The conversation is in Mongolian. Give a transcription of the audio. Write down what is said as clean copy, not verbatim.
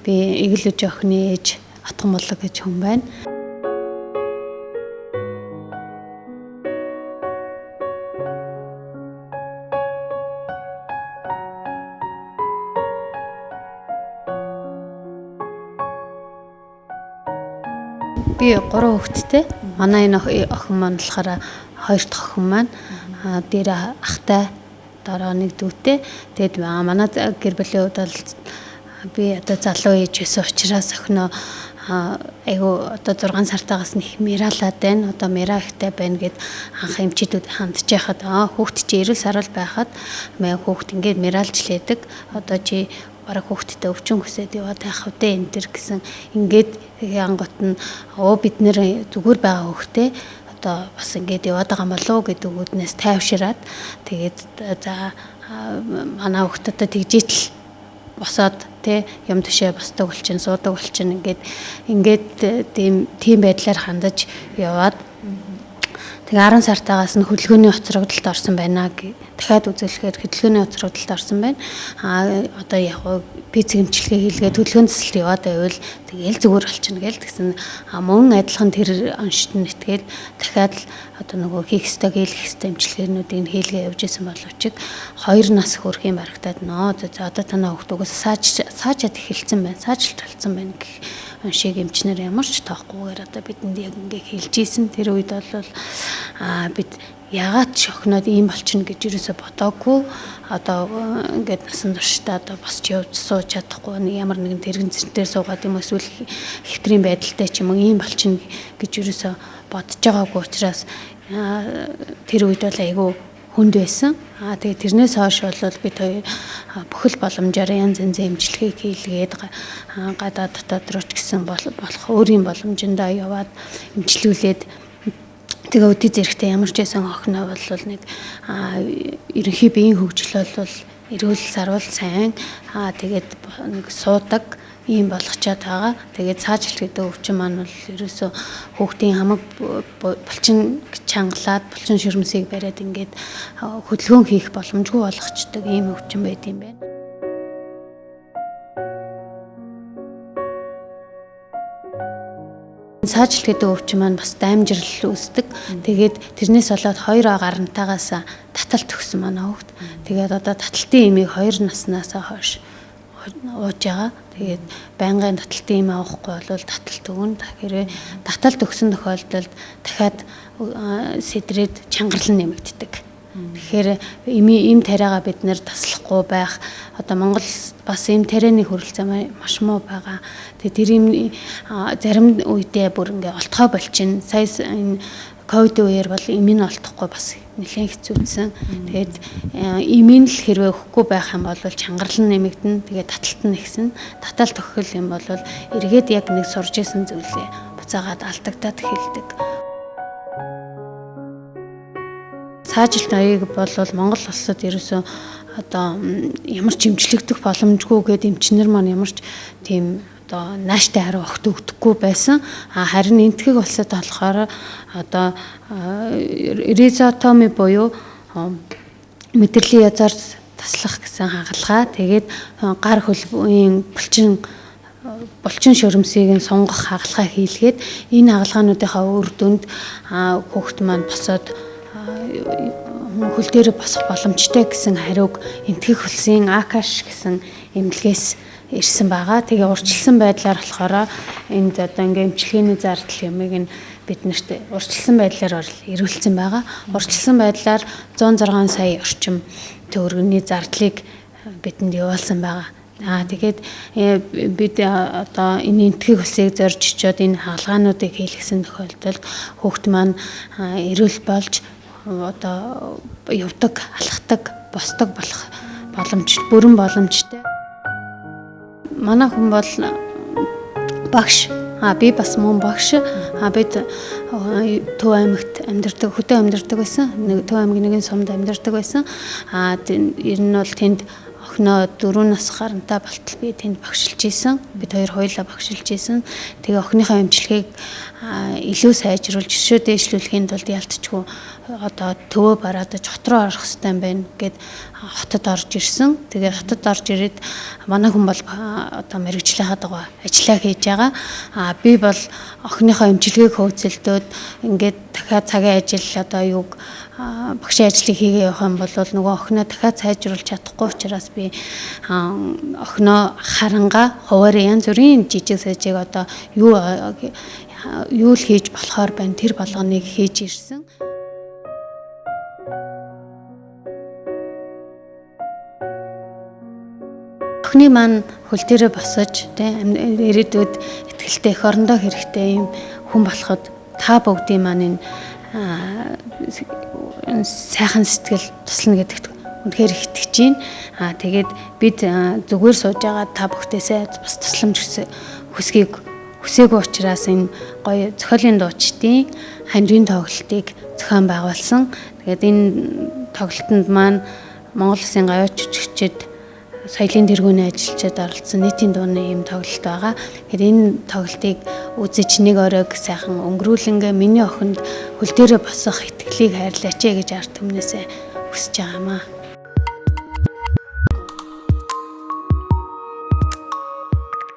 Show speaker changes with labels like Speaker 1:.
Speaker 1: би эглэж охины ээж Атган болог гэж хүн байна. Би 3 хүүхэдтэй. Манай энэ охин маань болохоор 2 дахь охин маань дээр ахтай дараа нэг дүүтэй. Тэгээд манай гэр бүлийн хувьд бол би одоо залуу ээж байсан учраас охиноо айгу одоо 6 сартаагаас нэг мэралаад байна. Одоо мэраа ихтэй байна гэд анх эмчидүүд хандж яхад хүүхэд чи 90 сар л байхад хүүхэд ингээд мэралж лээдэг. Одоо чи бараг хүүхэдтэй өвчин хүсээд яваад байх вэ энэ төр гэсэн ингээд ангот нь бид нэр зүгээр байгаа хүүхдээ одоо бас ингээд яваад байгаа болов гэдэг үгнээс тайвшираад тэгээд за манай хүүхдэд тэгжээтэл босоод тэ юм төшөө босдог болчин суудаг болчин ингээд тийм байдлаар хандаж яваад тэгээ 10 сартаагаас нь хөдөлгөөний хоцрогдолд орсон байна. Дахиад үзүүлэхээр хөдөлгөөний хоцрогдолд орсон байна. Одоо яг пиц эмчилгээ хийлгээд хөдөлгөөний цэцэлд яваад байвал тэгээл зүгээр болчихно гээл тэгсэн мөн адилхан тэр оншид нь итгээл дахиад л одоо нөгөө хийх ёстой хийх ёстой эмчилгээнүүдийг хийлгээ явж исэн боловч 2 нас хүрэх юм барагтаад нөө за одоо танаа хүүхдүүгээс саажаад эхэлсэн байна. Саажилт болсон байна гэх шиг эмчнэр ямар ч тоохгүй одоо бидэнд яг ингээ хэлж ийсэн тэр үед бол бид ягаад ч охиноод ийм болчихно гэж юусоо бодоогүй одоо ингээд насан туршдаа одоо босч явж сууж чадахгүй ямар нэгэн тэрэгэн зэртээр суугаад юм эсвэл хэвтрийн байдалтай ч юм ийм болчихно гэж юусоо бодож байгаагүй учраас тэр үед бол айгүй хүнд байсан. Тэгээд тэрнээс хойш бол бид хоёр бүхэл боломжоор янз янзын эмчилгээг хийлгээд гадаад дотоод руу ч гэсэн болох өөрийн боломжиндаа яваад эмчилүүлээд тэгээ өдөө зэрэгтэй ямар ч байсан охиноо бол нэг ерөнхий биеийн хөгжил бол эрүүл сарвал сайн тэгээд нэг суудаг ийм болгочоод байгаа. Тэгээд цаажилт гэдэг өвчин маань бол ерөөсөө хүүхдийн хамаг булчин чангалаад булчин ширмсийг бариад ингээд хөдөлгөөн хийх боломжгүй болгочдөг ийм өвчин байд юм байна. Цаажилт гэдэг өвчин маань бас даймжрал үүсдэг. Тэгээд тэрнээс болоод 2 гарантаагаас таталт өгсөн манай хүүхд. Тэгээд одоо таталтын эмийг 2 наснаас хойш ууж байгаа. Тэгээд байнгын таталтын эм авахгүй бол таталт өгнө. Тэгэхээр таталт өгсөн тохиолдолд дахиад сэдрээд чангарлан нэмэгддэг. Тэгэхээр эм тариагаа бид нэр таслахгүй байх. Одоо Монгол бас эм тарианы хүрэлцээ маш муу байгаа. Тэгээд тэр эм зарим үедээ бүр ингээ олтгой болчин. Сая энэ ковид үеэр бол эмийг олдохгүй бас нэлээд хэцүүдсэн. Тэгээд эмийг л хэрвээ өгөхгүй байх юм бол чангарлан нэмэгдэнэ. Тэгээд таталт нь ихсэн. Таталт өгөх юм бол эргээд яг нэг сурж исэн зүйлээ буцаагаад алдагдаад эхэлдэг. Цаажилт аяыг бол Монгол улсад ерөөсөө одоо ямар ч эмчлэгдэх боломжгүй гэдэг эмчнэр маань ямар ч тийм одоо нааштай хариу огт өгдөггүй байсан. Харин энтгэг улсад болохоор одоо ризотоми буюу мэдрэлийн язаар таслах гэсэн хагалгаа. Тэгээд гар хөлбөмбөгийн булчин шөрөмсийг сунгах хагалгаа хийлгээд энэ хагалгаануудынхаа үр дүнд хүүхэд маань босоод хөл дээр босох боломжтой гэсэн хариуг энтгэх улсын АКАШ гэсэн эмнэлгээс ирсэн байгаа. Тэгээ урьдчилсан байдлаар болохоор энд одоо ингээм эмчилгээний зардал юмыг нь биднэрт урьдчилсан байдлаар ирүүлсэн байгаа. Урьдчилсан байдлаар 106 сая орчим төгрөгийн зардлыг бидэнд явуулсан байгаа. Тэгээд бид одоо энэ энтгэх улсыг зорж очиод энэ хаалгаануудыг хийлгэсэн тохиолдолд хүүхэд маань эрүүл болж одоо явдаг, алхдаг, босдог болох бүрэн боломжтой. Манай хүн бол багш. Би бас мөн багш. Бид Төв аймагт амьдардаг, хөдөө амьдардаг байсан. Төв аймгийн нэгэн сумд амьдардаг байсан. Ер нь бол тэнд охиноо 4 нас гарантай болтол би тэнд багшилж исэн. Бид хоёр хоёулаа багшилж исэн. Тэгээ охиныхаа эмчилгээг илүү сайжруулж өшөө дээшлүүлэхийн тулд ялцчгүй одоо төвөө бараад хотроо орох хэрэгтэй юм байна гэд хотод орж ирсэн. Тэгээ хотод орж ирээд манай хүн бол одоо мэрэгжлийн хадгаа ажиллаа хийж байгаа. Би бол охиныхоо эмчилгээг хөөцөлдөөд ингээд дахиад цагийн ажил одоо юуг багшийн ажлыг хийгээ явах юм бол нөгөө охиноо дахиад сайжруулж чадахгүй учраас би охиноо харанга хуваарь янз бүрийн жижиг сажиг одоо юу л хийж болохоор байна тэр болгоныг хийж ирсэн. Охины маань хөл дээрээ босож ирээдүйд ихтгэлтэй эх орондоо хэрэгтэй юм хүн болоход та бүгдийн маань энэ сайхан сэтгэл туслана гэдэгт үнэхээр итгэж байна. Тэгээд бид зүгээр сууж байгаа та бүхтээсээ бас тусламж хүсээгүй учраас энэ гоё зохиолын дуучдын хандивын тоглолтыг зохион байгуулсан. Тэгээд энэ тоглолтод маань Монгол Улсын гавьяа жүжигчид соёлын тэргүүний ажилчид оролцсон нийтийн дууны юм тоглолт байгаа. Тэгэхээр энэ тоглолтыг үзэж нэг оройг сайхан өнгөрүүлэнгээ миний охинд хөл дээрээ босох итгэлийг хайрлаач гэж ард түмнээсээ хүсэж байгаамаа.